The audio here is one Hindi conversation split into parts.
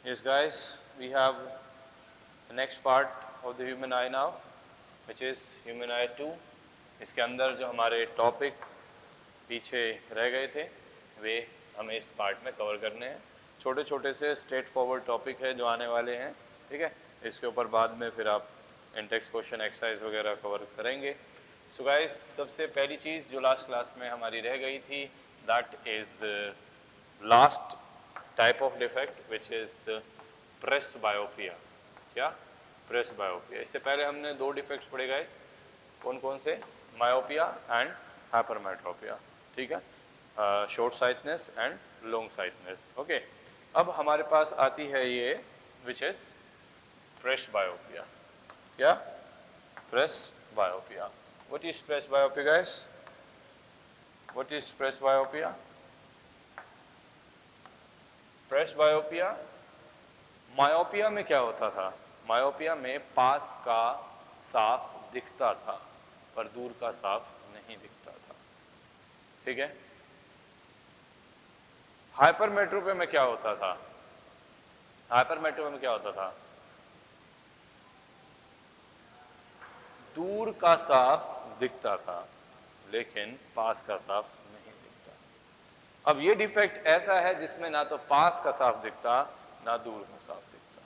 Yes guys, we have the next part of the human eye now, which is human eye 2. इसके अंदर जो हमारे टॉपिक पीछे रह गए थे वे हमें इस पार्ट में कवर करने हैं। छोटे छोटे से स्ट्रेट फॉरवर्ड टॉपिक है जो आने वाले हैं, ठीक है। इसके ऊपर बाद में फिर आप इंटेक्स क्वेश्चन एक्सरसाइज वगैरह कवर करेंगे। सो गाइस, सबसे पहली चीज़ जो लास्ट क्लास में हमारी रह गई थी, that is last type of defect which is presbyopia. क्या? Presbyopia. इससे पहले हमने दो डिफेक्ट्स पढ़े गाइस, कौन कौन से? मायोपिया एंड हाइपरमेट्रोपिया, ठीक है। Short sightedness and long sightedness. Okay, अब हमारे पास आती है ये विच इज प्रेस बायोपिया। क्या? Presbyopia. What is presbyopia guys? What is presbyopia? Presbyopia, myopia में क्या होता था? मायोपिया में पास का साफ दिखता था पर दूर का साफ नहीं दिखता था, ठीक है। हाइपरमेट्रोपिया में क्या होता था? हाइपरमेट्रोपिया में क्या होता था? दूर का साफ दिखता था लेकिन पास का साफ नहीं दिखता। अब ये डिफेक्ट ऐसा है जिसमें ना तो पास का साफ दिखता ना दूर का साफ दिखता।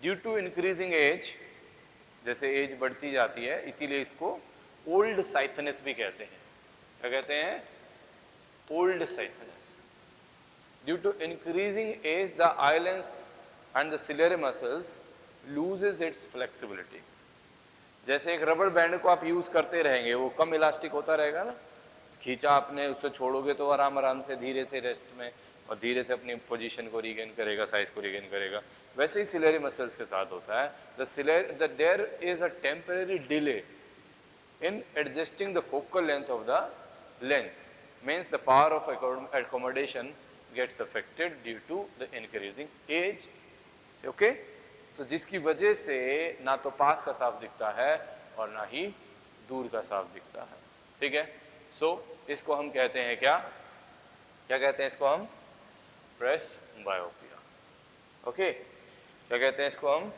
ड्यू टू इंक्रीजिंग एज, जैसे एज बढ़ती जाती है इसीलिए इसको ओल्ड साइथनेस भी कहते हैं। क्या कहते हैं? Old sightedness. Due to increasing age the eye lens and the ciliary muscles loses its flexibility. जैसे एक रबड़ बैंड को आप यूज करते रहेंगे, वो कम इलास्टिक होता रहेगा ना, खींचा आपने, उससे छोड़ोगे तो आराम आराम से धीरे से रेस्ट में और धीरे से अपनी पोजीशन को रीगेन करेगा, साइज को रीगेन करेगा। वैसे ही सिलेरी मसल्स के साथ होता है। There is a temporary delay in adjusting the focal length of the lens, means the power of accommodation gets affected due to the increasing age. Okay, so जिसकी वजह से ना तो पास का साफ दिखता है और ना ही दूर का साफ दिखता है, ठीक है। सो इसको हम कहते हैं क्या? क्या कहते हैं इसको हम? प्रेस बायोपिया। ओके, क्या कहते हैं इसको हम?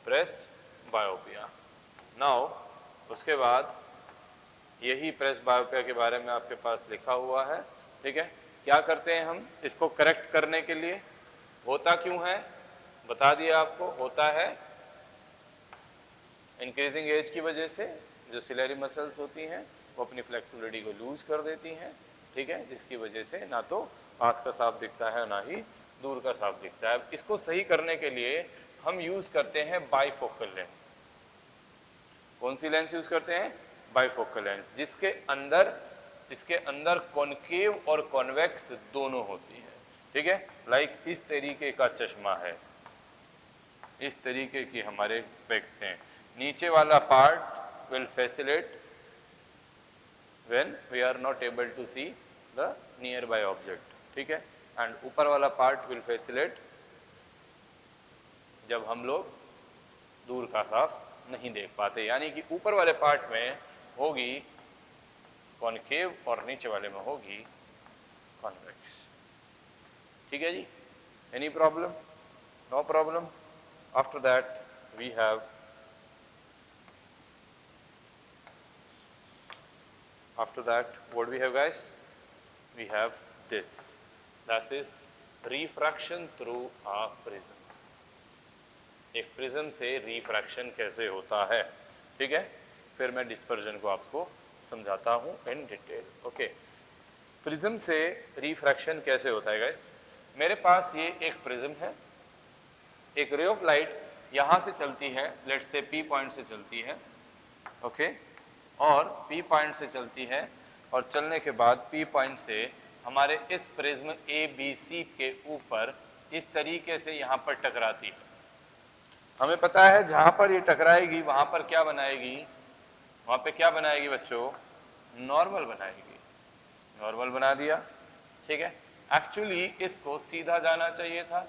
प्रेस बायोपिया। नाउ उसके बाद यही प्रेस बायोपिया के बारे में आपके पास लिखा हुआ है, ठीक है। क्या करते हैं हम इसको करेक्ट करने के लिए? होता क्यों है बता दिया आपको, होता है इंक्रीजिंग एज की वजह से। जो सिलेरी मसल्स होती हैं वो अपनी फ्लेक्सिबिलिटी को लूज कर देती हैं, ठीक है, जिसकी वजह से ना तो पास का साफ दिखता है ना ही दूर का साफ दिखता है। इसको सही करने के लिए हम यूज करते हैं बाइफोकल लेंस। कौन सी लेंस यूज करते हैं? बाइफोकल लेंस, इसके अंदर कॉनकेव और कॉन्वेक्स दोनों होती है, ठीक है। लाइक इस तरीके का चश्मा है, इस तरीके की हमारे स्पेक्स हैं। नीचे वाला part will facilitate when we are not able to see the near by object, ठीक है। एंड ऊपर वाला पार्ट विल फैसिलिटेट जब हम लोग दूर का साफ नहीं देख पाते, यानी कि ऊपर वाले पार्ट में होगी कॉनकेव और नीचे वाले में होगी कॉन्वेक्स, ठीक है जी। Any problem? No problem. After that we have what we have guys? We have this, that is refraction through a prism। एक प्रिज्म से रिफ्रैक्शन कैसे होता है, ठीक है। फिर मैं डिस्पर्जन को आपको समझाता हूं इन डिटेल। ओके, प्रिज्म से रिफ्रैक्शन कैसे होता है गाइस? मेरे पास ये एक प्रिज्म है, एक रे ऑफ लाइट यहां से चलती है, लेट से पी पॉइंट से चलती है, ओके, और पी पॉइंट से चलती है और चलने के बाद पी पॉइंट से हमारे इस प्रिज्म ए बी सी के ऊपर इस तरीके से यहां पर टकराती है। हमें पता है जहां पर ये टकराएगी वहां पर क्या बनाएगी? वहां पे क्या बनाएगी बच्चों? नॉर्मल बनाएगी। नॉर्मल बना दिया, ठीक है। एक्चुअली इसको सीधा जाना चाहिए था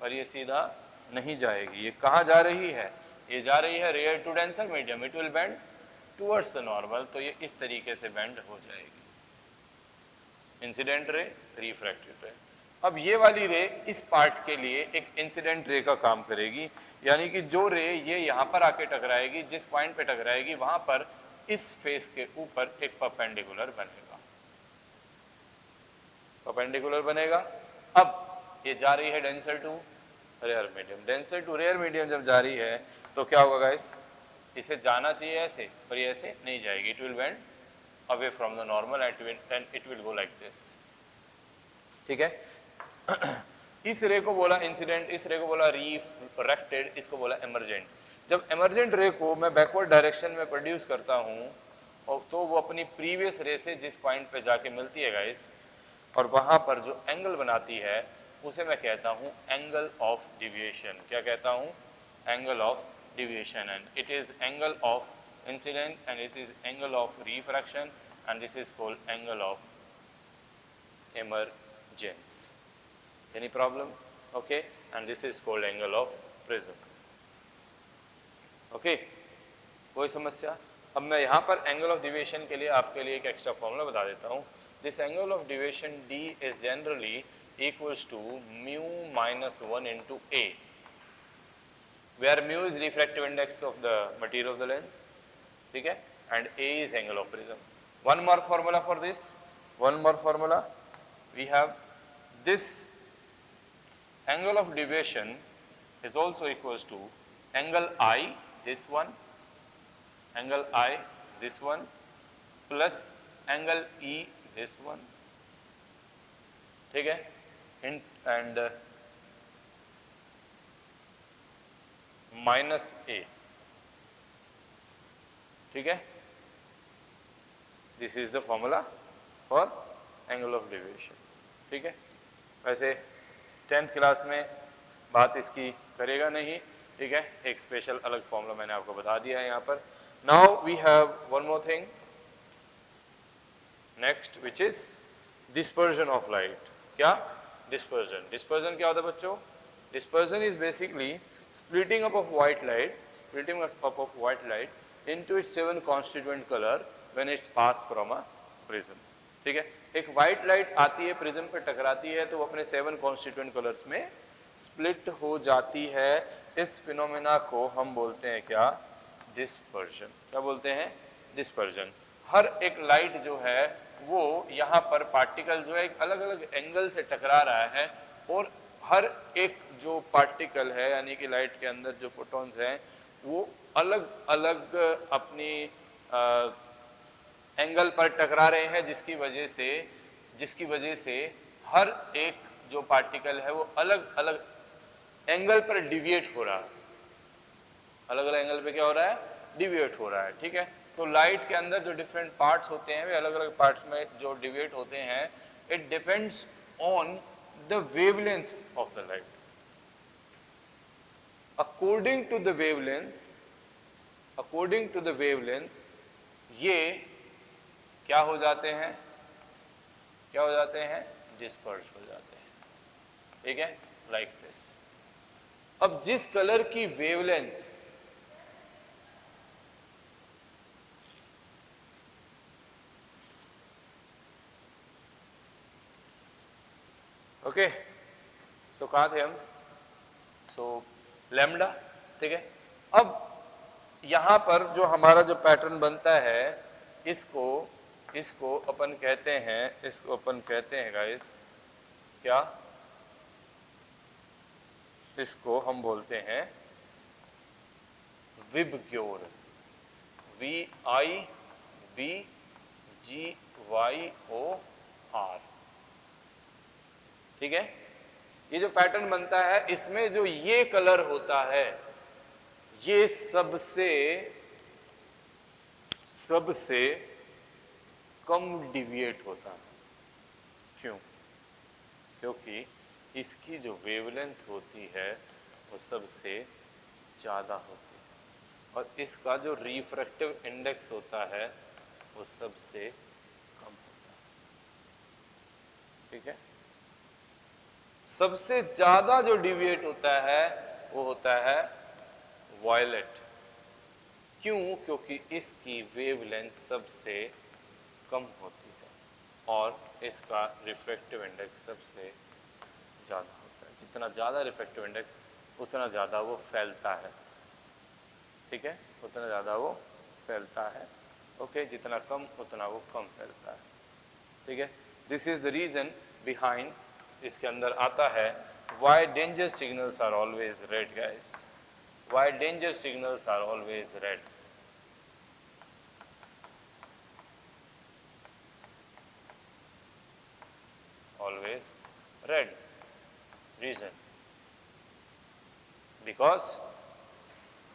पर ये सीधा नहीं जाएगी। ये कहाँ जा रही है? ये जा रही है rare to denser medium, it will bend towards the normal, तो ये इस तरीके से बेंड हो जाएगी। इंसिडेंट रे, रिफ्रैक्टेड रे। अब ये वाली रे इस पार्ट के लिए एक इंसिडेंट रे का काम करेगी, यानी कि जो रे ये यहाँ पर आके टकराएगी, जिस पॉइंट पे टकराएगी वहां पर इस फेस के ऊपर एक परपेंडिकुलर बनेगा, परपेंडिकुलर बनेगा। अब ये जा रही है denser to rare medium, denser to rare medium जब जा रही है तो क्या होगा गाइस, इसे जाना चाहिए ऐसे, पर ये ऐसे नहीं जाएगी, it will bend away from the normal and it will go like this, ठीक है। इस रे को बोला इंसिडेंट, इस रे को बोला रिफ्रैक्टेड, इसको बोला एमर्जेंट। जब एमर्जेंट रे को मैं बैकवर्ड डायरेक्शन में प्रोड्यूस करता हूं और तो वो अपनी प्रीवियस रे से जिस पॉइंट पे जाके मिलती है गाइस और वहां पर जो एंगल बनाती है उसे मैं कहता हूं एंगल ऑफ डिविएशन। क्या कहता हूं? Angle of deviation. And it is angle of incident and this is angle of refraction and this is called angle of emergence. Any problem? Okay, and this is called angle of prism. Okay, कोई समस्या? अब मैं यहाँ पर एंगल ऑफ डिविएशन के लिए आपके लिए एक एक्स्ट्रा फॉर्मूला बता देता हूँ। This angle of deviation D is generally equals to mu minus 1 into A, where mu is refractive index of the material of the lens, ठीक है, and A is angle of prism. One more formula for this. One more formula. We have this angle of deviation is also equals to angle I, this one, angle I, this one, plus angle E, this one, ठीक है, and minus A, ठीक है। This is the formula for angle of deviation, ठीक है। वैसे 10th क्लास में बात इसकी करेगा नहीं, ठीक है, एक स्पेशल अलग फॉर्मूला मैंने आपको बता दिया है यहाँ पर। Now we have one more thing next which is dispersion of light. क्या? डिस्पर्जन। डिस्पर्जन क्या होता है बच्चों? Dispersion is basically splitting up of white light, splitting up of white light into its 7 constituent color when it's passed from a prism, ठीक है। एक व्हाइट लाइट आती है प्रिज्म पे टकराती है तो वो अपने 7 कॉन्स्टिट्यूएंट कलर्स में स्प्लिट हो जाती है। इस फिनोमेना को हम बोलते हैं क्या? डिस्पर्जन। क्या बोलते हैं? डिस्पर्जन। हर एक लाइट जो है वो यहाँ पर पार्टिकल जो है एक अलग अलग एंगल से टकरा रहा है और हर एक जो पार्टिकल है यानी कि लाइट के अंदर जो फोटॉन्स हैं वो अलग अलग अपनी एंगल पर टकरा रहे हैं जिसकी वजह से हर एक जो पार्टिकल है वो अलग अलग एंगल पर डिविएट हो रहा है। अलग अलग एंगल पे क्या हो रहा है? डिविएट हो रहा है, ठीक है। तो लाइट के अंदर जो डिफरेंट पार्ट्स होते हैं वे अलग अलग पार्ट्स में जो डिविएट होते हैं, it depends on the wavelength of the light. According to the wavelength ये क्या हो जाते हैं? क्या हो जाते हैं? डिस्पर्स हो जाते हैं, ठीक है, लाइक दिस। अब जिस कलर की वेवलेंथ ओके, सो कहाँ थे हम? सो लैम्डा, ठीक है। अब यहां पर जो हमारा जो पैटर्न बनता है इसको इसको अपन कहते हैं, इसको अपन कहते हैं गाइस क्या? इसको हम बोलते हैं विबग्योर। VIBGYOR, ठीक है। ये जो पैटर्न बनता है इसमें जो ये कलर होता है ये सबसे कम डिविएट होता है। क्यों? क्योंकि इसकी जो वेवलेंथ होती है वो सबसे ज़्यादा होती है और इसका जो रिफ्रैक्टिव इंडेक्स होता है वो सबसे कम होता है, ठीक है। सबसे ज़्यादा जो डिविएट होता है वो होता है वायलेट। क्यों? क्योंकि इसकी वेवलेंथ सबसे कम होती है और इसका रिफ्रैक्टिव इंडेक्स सबसे ज़्यादा होता है। जितना ज़्यादा रिफ्रैक्टिव इंडेक्स उतना ज़्यादा वो फैलता है, ठीक है, उतना ज़्यादा वो फैलता है। ओके, जितना कम उतना वो कम फैलता है, ठीक है। This is the reason behind, इसके अंदर आता है why danger signals are always red guys, why danger signals are always red, always red. Reason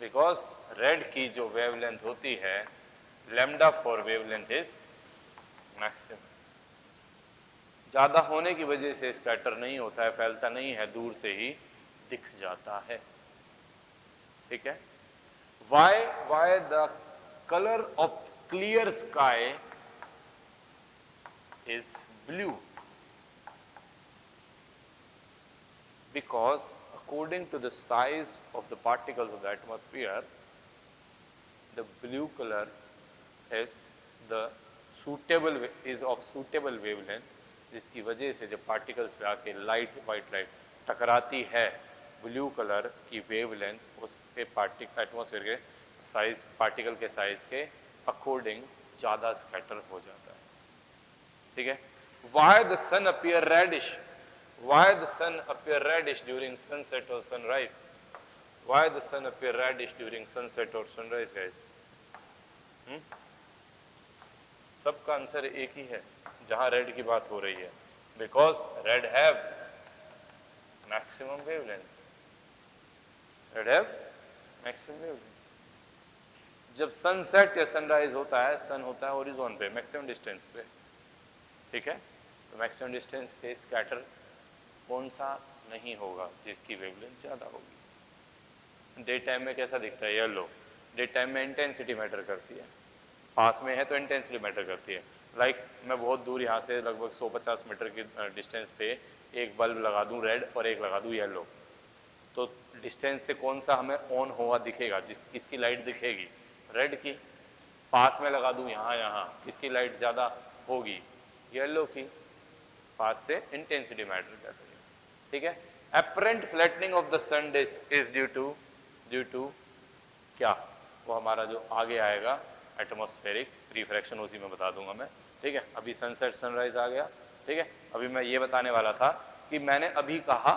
because red की जो वेवलेंथ होती है, lambda for wavelength is maximum. ज़्यादा होने की वजह से स्कैटर नहीं होता है, फैलता नहीं है, दूर से ही दिख जाता है, ठीक है। Why the colour of clear sky is blue, because according to the size of the particles of the atmosphere, the blue color is the suitable is of suitable wavelength, जिसकी वजह से जब पार्टिकल्स पे आके लाइट, वाइट लाइट टकराती है, ब्लू कलर की वेवलेंथ उस पे पार्टिकल एटमॉस्फेयर के साइज, पार्टिकल के साइज के अकॉर्डिंग ज़्यादा स्कैटर हो जाता है, ठीक है। Why the sun appear reddish, why the sun appear reddish during sunset or sunrise, why the sun appear reddish during sunset or sunrise guys? सबका आंसर एक ही है जहां रेड की बात हो रही है, because red have maximum wavelength, red have maximum wavelength. जब सनसेट या सनराइज होता है, सन होता है हॉरिजॉन पे, मैक्सिमम डिस्टेंस पे, ठीक है, तो मैक्सिमम डिस्टेंस पे स्कैटर कौन सा नहीं होगा, जिसकी वेवलेंथ ज़्यादा होगी। डे टाइम में कैसा दिखता है, येलो। डे टाइम में इंटेंसिटी मैटर करती है, पास में है तो इंटेंसिटी मैटर करती है। लाइक मैं बहुत दूर यहाँ से लगभग 150 मीटर की डिस्टेंस पे एक बल्ब लगा दूँ रेड और एक लगा दूँ येलो, तो डिस्टेंस से कौन सा हमें ऑन हुआ दिखेगा, किसकी लाइट दिखेगी, रेड की। पास में लगा दूँ यहाँ किसकी लाइट ज़्यादा होगी, येलो की। पास से इंटेंसिटी मैटर कर रही है, ठीक है। Apparent flattening of the sun disc is due to क्या, वो हमारा जो आगे आएगा एटमॉस्फेरिक रिफ्रैक्शन, उसी में बता दूंगा मैं, ठीक है। अभी सनसेट सनराइज आ गया, ठीक है। अभी मैं ये बताने वाला था कि मैंने अभी कहा,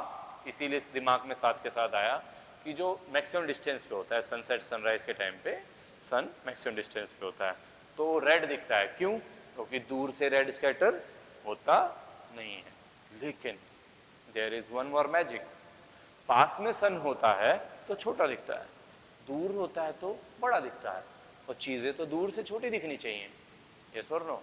इसीलिए दिमाग में साथ के साथ आया कि जो मैक्सिमम डिस्टेंस पे होता है सनसेट सनराइज के टाइम पे, सन मैक्सिमम डिस्टेंस पे होता है तो रेड दिखता है, क्यों, क्योंकि दूर से रेड स्कैटर होता नहीं है। लेकिन there is one more magic, पास में सन होता है तो छोटा दिखता है, दूर होता है तो बड़ा दिखता है, और चीजें तो दूर से छोटी दिखनी चाहिए, यस और नो?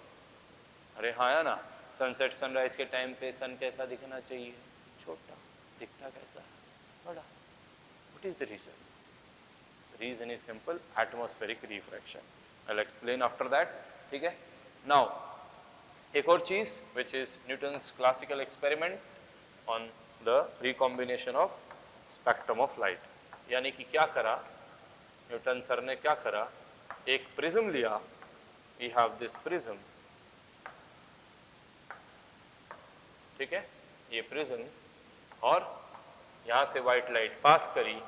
अरे हाँ या ना, सनसेट सनराइज के टाइम पे सन कैसा दिखना चाहिए, छोटा। दिखता कैसा है, बड़ा। What is the reason? Reason is simple, atmospheric refraction. I will explain after that, ठीक है। नाउ एक और चीज which is Newton's classical experiment on the recombination of spectrum of light, यानी कि क्या करा न्यूटन सर ने, क्या करा, एक प्रिज्म लिया, वी हैव दिस प्रिज्म, ठीक है, ये प्रिज्म, और यहां से व्हाइट लाइट पास करी,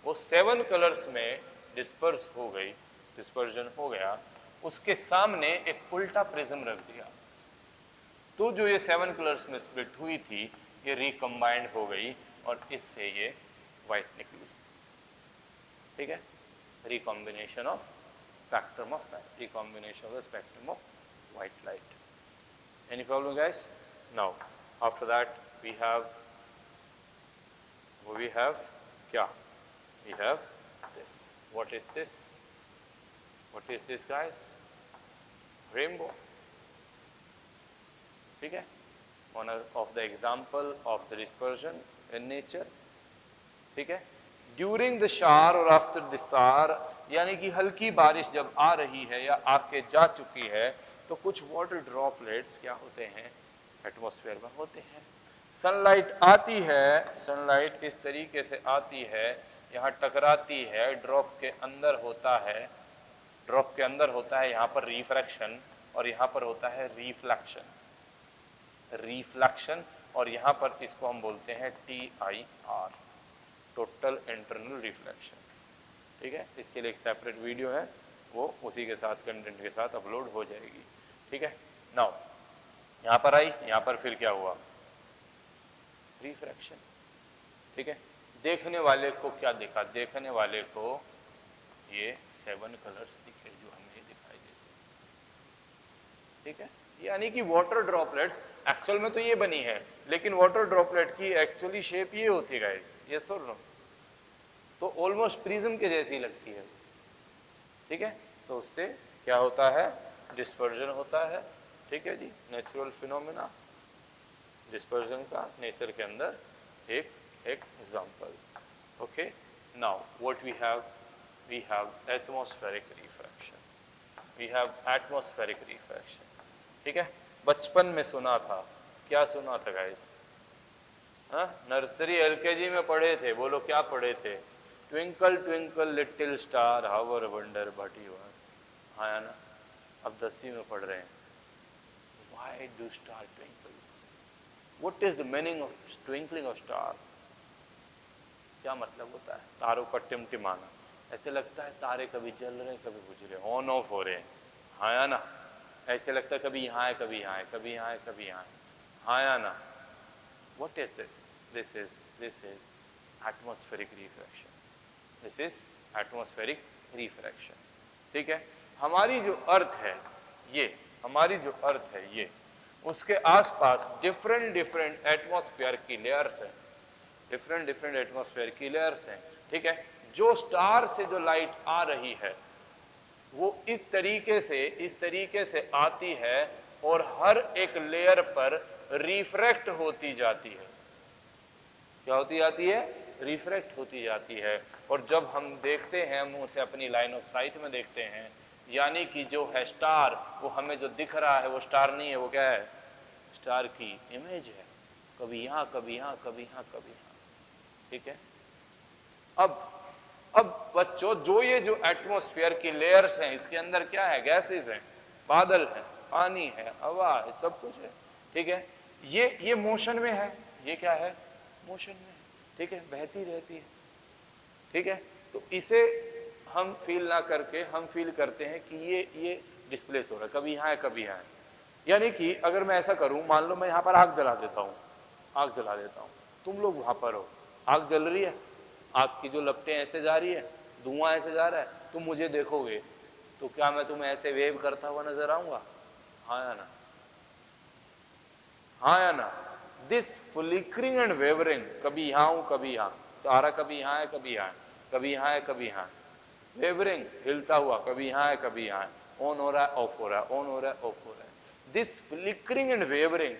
वो 7 कलर्स में डिस्पर्स हो गई, डिस्पर्जन हो गया, उसके सामने एक उल्टा प्रिज्म रख दिया, तो जो ये 7 कलर्स में स्प्लिट हुई थी, ये रिकम्बाइंड हो गई और इससे ये व्हाइट निकली, ठीक है। Recombination of spectrum of light, recombination of the spectrum of white light. Any problem guys? Now after that we have क्या, we have this. What is this? What is this guys? Rainbow, ठीक है, one of the example of the dispersion in nature, ठीक है। ड्यूरिंग द शावर और आफ्टर द शावर, यानी कि हल्की बारिश जब आ रही है या आके जा चुकी है, तो कुछ वाटर ड्रॉपलेट्स क्या होते हैं, एटमॉस्फेयर में होते हैं। सनलाइट आती है, सनलाइट इस तरीके से आती है, यहाँ टकराती है, ड्रॉप के अंदर होता है, ड्रॉप के अंदर होता है यहाँ पर रिफ्रैक्शन, और यहाँ पर होता है रिफ्लेक्शन। रिफ्लेक्शन और यहाँ पर इसको हम बोलते हैं TIR, टोटल इंटरनल रिफ्लेक्शन। ठीक है, इसके लिए एक सेपरेट वीडियो है, वो उसी के साथ कंटेंट के साथ अपलोड हो जाएगी। ठीक है, नाउ यहाँ पर आई, यहाँ पर फिर क्या हुआ, रिफ्रैक्शन। ठीक है, देखने वाले को क्या दिखा, देखने वाले को ये 7 कलर्स दिखे जो हमें दिखाई देते हैं। ठीक है, यानी कि वाटर ड्रॉपलेट्स एक्चुअल में तो ये बनी है, लेकिन वाटर ड्रॉपलेट की एक्चुअली शेप ये होती है गाइस, ये सुन लो, तो ऑलमोस्ट प्रिज्म के जैसी लगती है। ठीक है, तो उससे क्या होता है, डिस्पर्जन होता है। ठीक है जी, नेचुरल फिनोमेना डिस्पर्जन का नेचर के अंदर एक example. Okay, now what we have atmospheric refraction, we have atmospheric refraction. ठीक है, बचपन में सुना था, क्या सुना था गाइस, हाँ, नर्सरी एलकेजी में पढ़े थे, बोलो क्या पढ़े थे, twinkle twinkle little star how I wonder what you are. हाँ ना, अब 10वीं में पढ़ रहे हैं, why do star twinkles, what is the meaning of twinkling of star, क्या मतलब होता है तारों का टिमटिमाना। ऐसे लगता है तारे कभी जल रहे हैं कभी बुझ रहे हैं, ऑन ऑफ हो रहे हैं। हाँ या ना, ऐसे लगता है कभी यहाँ है कभी यहाँ है, कभी यहाँ है कभी यहाँ है। हाँ या ना, what is this, this is atmospheric refraction, this is atmospheric refraction। ठीक है, हमारी जो अर्थ है ये, हमारी जो अर्थ है ये, उसके आसपास डिफरेंट डिफरेंट एटमॉस्फेयर की लेयर्स हैं, डिफरेंट डिफरेंट एटमॉस्फेयर की लेयर्स हैं। ठीक है, जो स्टार से जो लाइट आ रही है वो इस तरीके से आती है और हर एक लेयर पर रिफ्रैक्ट होती जाती है। क्या होती जाती है, रिफ्रैक्ट होती जाती है। और जब हम देखते हैं, हम उसे अपनी लाइन ऑफ साइट में देखते हैं, यानी कि जो है स्टार, वो हमें जो दिख रहा है वो स्टार नहीं है, वो क्या है, स्टार की इमेज है, कभी यहाँ कभी यहाँ कभी यहाँ कभी यहाँ। ठीक है, अब बच्चों, जो एटमॉस्फेयर की लेयर्स हैं, इसके अंदर क्या है, गैसेस हैं, बादल है, पानी है, हवा है, सब कुछ है। ठीक है, ये मोशन में है, ये क्या है, मोशन में है। ठीक है, बहती रहती है। ठीक है, तो इसे हम फील ना करके हम फील करते हैं कि ये डिस्प्लेस हो रहा है, कभी यहाँ है कभी यहाँ है। यानी कि अगर मैं ऐसा करूं, मान लो मैं यहाँ पर आग जला देता हूँ, आग जला देता हूँ, तुम लोग वहां पर हो, आग जल रही है, आग की जो लपटें ऐसे जा रही है, धुआं ऐसे जा रहा है, तुम मुझे देखोगे तो क्या मैं तुम्हें ऐसे वेव करता हुआ नजर आऊंगा, हाँ या ना, हाँ या ना। दिस फ्लिकरिंग एंड वेवरिंग, कभी यहाँ हूं कभी यहाँ, तारा कभी यहाँ है कभी यहाँ है, कभी यहाँ है कभी यहाँ, वेवरिंग हिलता हुआ, कभी यहाँ है कभी यहाँ है, ऑन हो रहा है ऑफ हो रहा है, ऑन हो रहा है ऑफ हो रहा है। This flickering and wavering,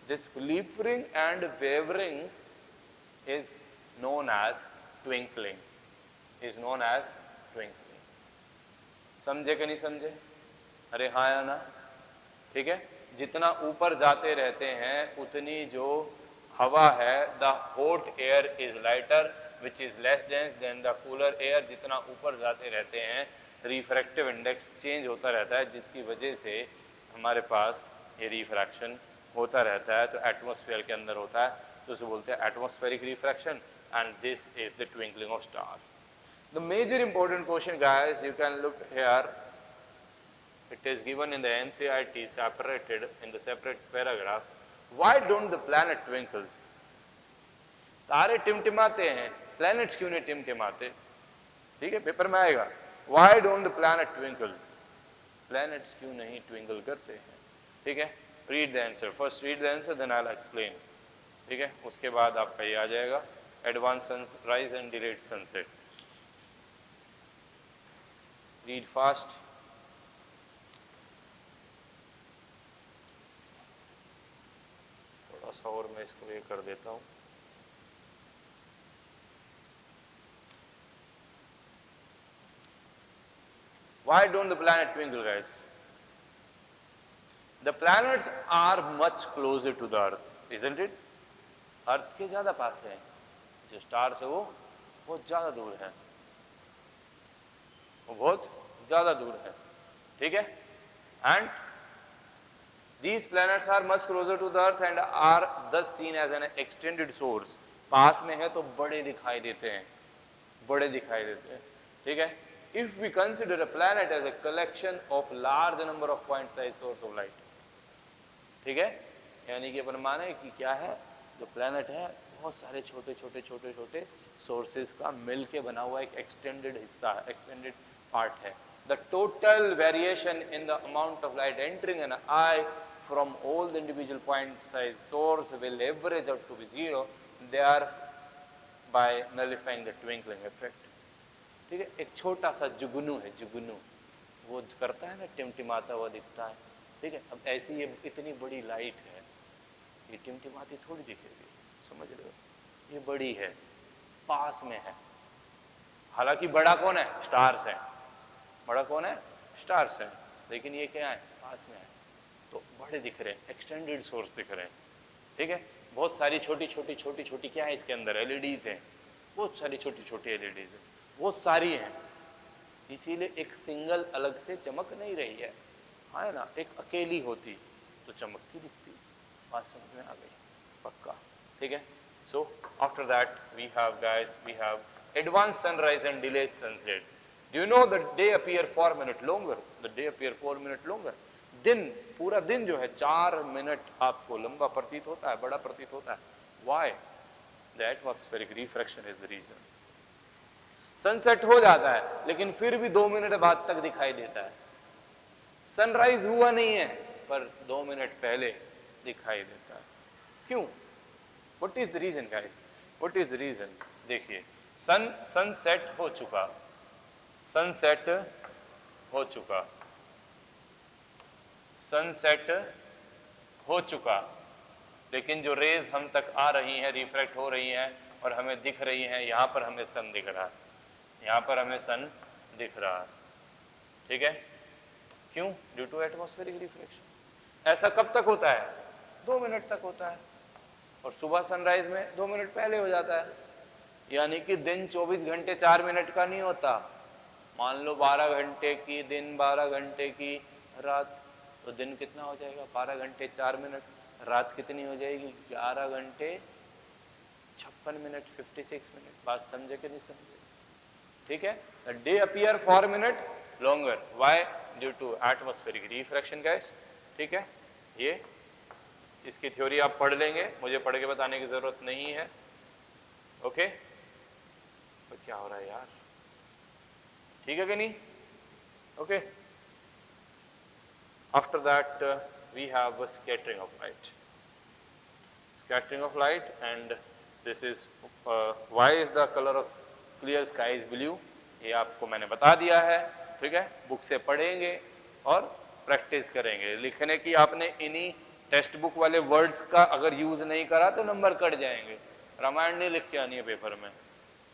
this flickering and wavering is known as twinkling, is known as twinkling। समझे कि नहीं समझे, अरे हाँ या ना। ठीक है, जितना ऊपर जाते रहते हैं उतनी जो हवा है, the hot air is lighter which is less dense then the cooler air, जितना ऊपर जाते रहते हैं रिफ्रैक्टिव इंडेक्स चेंज होता रहता है, जिसकी वजह से हमारे पास ये रिफ्रैक्शन होता रहता है। तो एटमॉस्फेयर के अंदर होता है, तो उसे बोलते हैं atmospheric refraction, and this is the twinkling of star. The major important question guys, you can look here, it is given in the NCERT separated in the separate paragraph, why don't the planet twinkles, तारे टिमटिमाते हैं, planets क्यों नहीं टिमटिमाते। ठीक है, पेपर में आएगा, why don't the planet twinkles, planets क्यों नहीं ट्विंकल करते हैं। ठीक है, read the answer, first read the answer then I'll explain। ठीक है, उसके बाद आपका ये आ जाएगा, advanced sunrise and delayed sunset, read fast। थोड़ा सा और मैं इसको ये कर देता हूँ। Why don't the planet twinkle guys? The planets are much closer to the earth, isn't it? अर्थ के ज्यादा पास है, जो स्टार्स है वो बहुत ज्यादा दूर है, वो बहुत ज्यादा दूर है। ठीक है, and These planets are much closer to the Earth and are thus seen as an extended source. पास में है तो बड़े दिखाई देते हैं, बड़े दिखाई देते हैं, ठीक है. If we consider a planet as a collection of large number of point-sized source of light, ठीक है, यानी कि अपन माने कि क्या है, जो प्लैनेट है बहुत सारे छोटे छोटे छोटे छोटे सोर्सेज का मिलके बना हुआ एक एक्सटेंडेड हिस्सा है, एक्सटेंडेड पार्ट है. The total variation in the amount of light entering an eye from all the individual point size source will average out to be zero, thereby nullifying the twinkling effect. ठीक है, एक छोटा सा जुगनू है, जुगनू वो करता है ना, टिमटिमाता हुआ दिखता है, ठीक है. अब ऐसी ये इतनी बड़ी लाइट है, ये टिमटिमाती थोड़ी दिखेगी, समझ रहे हो, ये बड़ी है, पास में है. हालांकि बड़ा कौन है, स्टार्स है, बड़ा कौन है, स्टार्स है, लेकिन ये क्या है, पास में है, तो बड़े दिख रहे हैं, एक्सटेंडेड सोर्स दिख रहे हैं, ठीक है. बहुत सारी छोटी छोटी छोटी छोटी क्या है इसके अंदर, एलईडीज हैं, बहुत सारी छोटी छोटी एलईडीज है, बहुत सारी हैं, इसीलिए एक सिंगल अलग से चमक नहीं रही है, है ना. एक अकेली होती तो चमकती दिखती. बात समझ में आ गई, पक्का, ठीक है. So after that we have guys, we have advance sunrise and delay sunset. Do you know the day appear 4 minutes longer? The day appear 4 minutes longer. दिन, पूरा दिन जो है 4 मिनट आपको लंबा प्रतीत होता है, बड़ा प्रतीत होता है. Why? The atmospheric refraction is the reason. Sunset हो जाता है लेकिन फिर भी 2 मिनट बाद तक दिखाई देता है. सनराइज हुआ नहीं है पर 2 मिनट पहले दिखाई देता है. क्यों? What is the reason guys? What is the reason? देखिए, सनसेट हो चुका, सनसेट हो चुका, सनसेट हो चुका, लेकिन जो रेज हम तक आ रही हैं, रिफ्रैक्ट हो रही हैं और हमें दिख रही हैं, यहाँ पर हमें सन दिख रहा है, यहाँ पर हमें सन दिख रहा है, ठीक है. क्यों? Due to atmospheric reflection. ऐसा कब तक होता है? 2 मिनट तक होता है, और सुबह सनराइज में 2 मिनट पहले हो जाता है. यानी कि दिन 24 घंटे 4 मिनट का नहीं होता. मान लो 12 घंटे की दिन, 12 घंटे की रात, तो दिन कितना हो जाएगा, 12 घंटे 4 मिनट, रात कितनी हो जाएगी, 11 घंटे 56 मिनट, 56 मिनट. बात समझे कि नहीं समझे, ठीक है. Day appear 4 minute longer. Why? Due to atmospheric refraction guys, ठीक है. ये इसकी थ्योरी आप पढ़ लेंगे, मुझे पढ़ के बताने की जरूरत नहीं है, ओके. तो क्या हो रहा है यार, ठीक है कि नहीं, okay. After that we have a scattering of light. Scattering of light, and this is why is the color of clear sky is blue. ये आपको मैंने बता दिया है, ठीक है. बुक से पढ़ेंगे और प्रैक्टिस करेंगे. लिखने की आपने इन्हीं टेक्स्ट बुक वाले वर्ड्स का अगर यूज नहीं करा तो नंबर कट जाएंगे. रामायण नहीं लिख के आनी है पेपर में,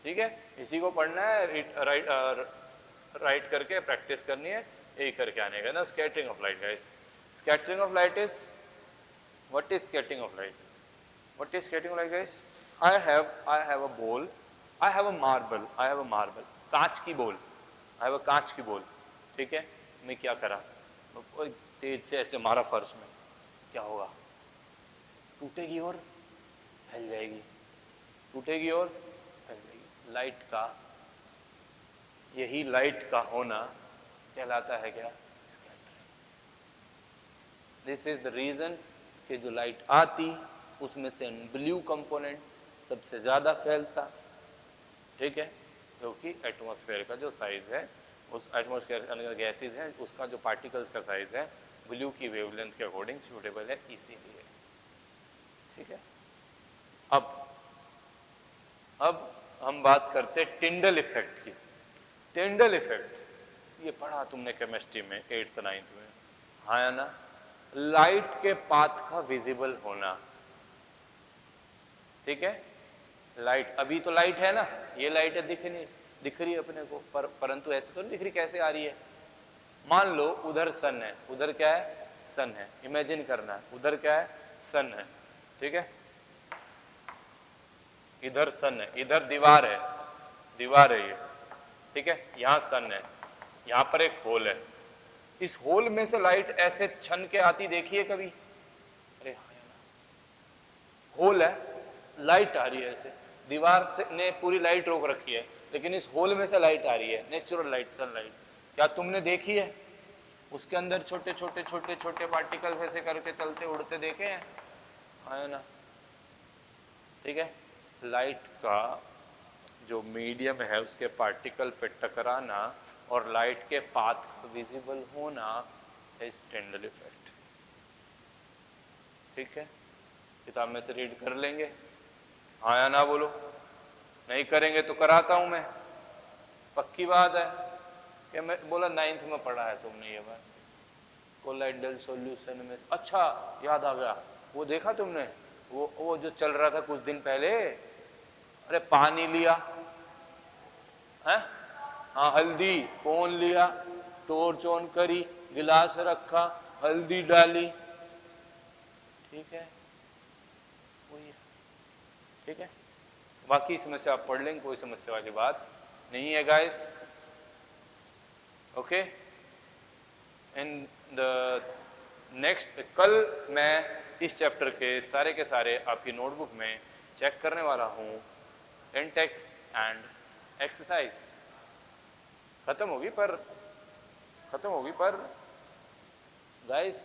ठीक है. इसी को पढ़ना है, राइट करके प्रैक्टिस करनी है, यही करके आने का ना. Scattering of light guys, scattering of light is, what is scattering of light? What is scattering of light guys? I have a ball, I have a marble, कांच की बॉल, I have a कांच की बॉल, ठीक है. मैं क्या करा, कोई तेज से ऐसे मारा फर्श में, क्या होगा, टूटेगी और फैल जाएगी, टूटेगी और फैल जाएगी. लाइट का, यही लाइट का होना कहलाता है क्या, scattering. This is the reason कि जो लाइट आती उसमें से ब्लू कंपोनेंट सबसे ज्यादा फैलता, ठीक है, क्योंकि एटमॉस्फेयर का जो साइज है, उस एटमॉस्फेयर के अंदर गैसेस हैं, उसका जो पार्टिकल्स का साइज है ब्लू की वेवलेंथ के अकॉर्डिंग सूटेबल है, इसीलिए, ठीक है. अब हम बात करते हैं टिंडल इफेक्ट की. टिंडल इफेक्ट ये पढ़ा तुमने केमिस्ट्री में 8th 9th में, हाँ या ना. लाइट के पाथ का विजिबल होना, ठीक है. लाइट, अभी तो लाइट है ना, ये लाइट है, दिख रही है अपने को, परंतु ऐसे तो नहीं दिख रही, कैसे आ रही है. मान लो उधर सन है, उधर क्या है, सन है, इमेजिन करना है, उधर क्या है, सन है, ठीक है. इधर सन है, इधर दीवार है, दीवार है ये, ठीक है. यहाँ सन है, यहाँ पर एक होल है, इस होल में से लाइट ऐसे छन के आती देखिए कभी? अरे हाँ यार, होल है, लाइट आ रही है ऐसे, दीवार से ने पूरी लाइट रोक रखी है, लेकिन इस होल में से लाइट आ रही है, नेचुरल लाइट, सनलाइट। क्या तुमने देखी है? उसके अंदर छोटे छोटे छोटे छोटे पार्टिकल्स ऐसे करके चलते उड़ते देखे हैं? है ना? ठीक है, लाइट का जो मीडियम है उसके पार्टिकल पे टकराना और लाइट के पाथ का विजिबल होना इज टिंडल इफेक्ट। ठीक है, किताब में से रीड कर लेंगे, हाँ या ना बोलो। नहीं करेंगे तो कराता हूं मैं, पक्की बात है। कि मैं बोला 9th में पढ़ा है तुमने ये बात, कोलाइडल सॉल्यूशन में। अच्छा, याद आ गया, वो देखा तुमने, वो जो चल रहा था कुछ दिन पहले? अरे पानी लिया है, हाँ हल्दी, फोन लिया, टॉर्च ऑन करी, गिलास रखा, हल्दी डाली, ठीक है, वही है। ठीक है, बाकी समस्या आप पढ़ लेंगे, कोई समस्या वाली बात नहीं है guys. Okay, in the next, कल मैं इस चैप्टर के सारे आपकी नोटबुक में चेक करने वाला हूँ। इंटेक्स एंड एक्सरसाइज खत्म होगी पर गाइस